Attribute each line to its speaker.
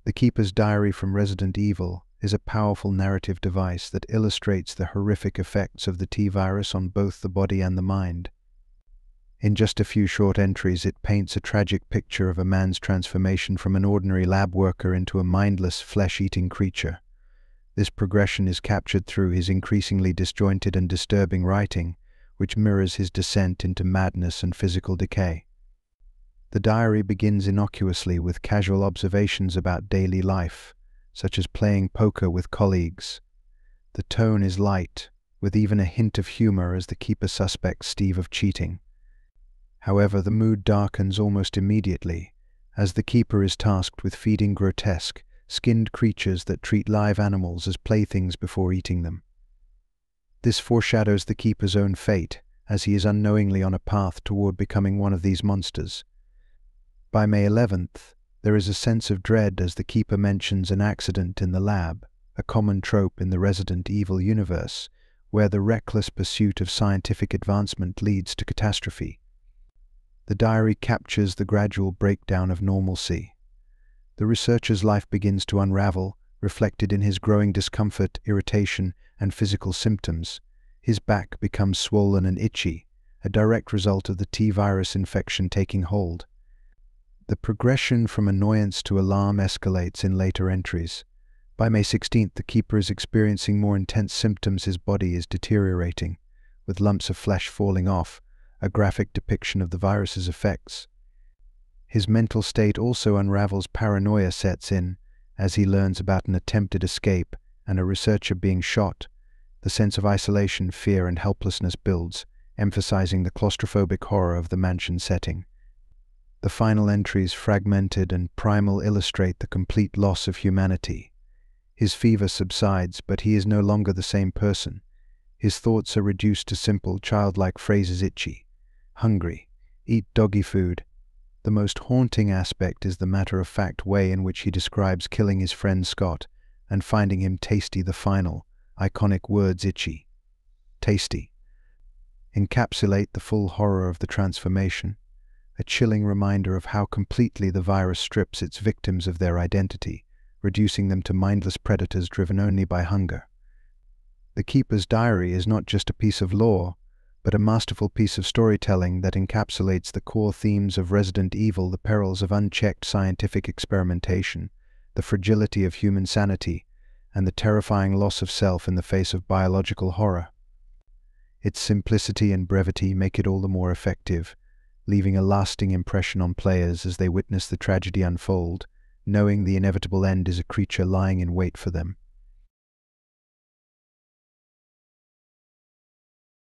Speaker 1: The Keeper's Diary from Resident Evil is a powerful narrative device that illustrates the horrific effects of the T-virus on both the body and the mind. In just a few short entries, it paints a tragic picture of a man's transformation from an ordinary lab worker into a mindless, flesh-eating creature. This progression is captured through his increasingly disjointed and disturbing writing, which mirrors his descent into madness and physical decay. The diary begins innocuously with casual observations about daily life, such as playing poker with colleagues. The tone is light, with even a hint of humor as the Keeper suspects Steve of cheating. However, the mood darkens almost immediately, as the Keeper is tasked with feeding grotesque, skinned creatures that treat live animals as playthings before eating them. This foreshadows the Keeper's own fate, as he is unknowingly on a path toward becoming one of these monsters. By May 11th, there is a sense of dread as the Keeper mentions an accident in the lab, a common trope in the Resident Evil universe, where the reckless pursuit of scientific advancement leads to catastrophe. The diary captures the gradual breakdown of normalcy. The researcher's life begins to unravel, reflected in his growing discomfort, irritation, and physical symptoms. His back becomes swollen and itchy, a direct result of the T-virus infection taking hold. The progression from annoyance to alarm escalates in later entries. By May 16th, the Keeper is experiencing more intense symptoms. His body is deteriorating, with lumps of flesh falling off, a graphic depiction of the virus's effects. His mental state also unravels. Paranoia sets in as he learns about an attempted escape and a researcher being shot. The sense of isolation, fear, and helplessness builds, emphasizing the claustrophobic horror of the mansion setting. The final entries, fragmented and primal, illustrate the complete loss of humanity. His fever subsides, but he is no longer the same person. His thoughts are reduced to simple, childlike phrases: itchy, hungry, eat doggy food. The most haunting aspect is the matter-of-fact way in which he describes killing his friend Scott and finding him tasty. The final, iconic words, itchy, tasty, encapsulate the full horror of the transformation, a chilling reminder of how completely the virus strips its victims of their identity, reducing them to mindless predators driven only by hunger. The Keeper's Diary is not just a piece of lore, but a masterful piece of storytelling that encapsulates the core themes of Resident Evil: the perils of unchecked scientific experimentation, the fragility of human sanity, and the terrifying loss of self in the face of biological horror. Its simplicity and brevity make it all the more effective, leaving a lasting impression on players as they witness the tragedy unfold, knowing the inevitable end is a creature lying in wait for them.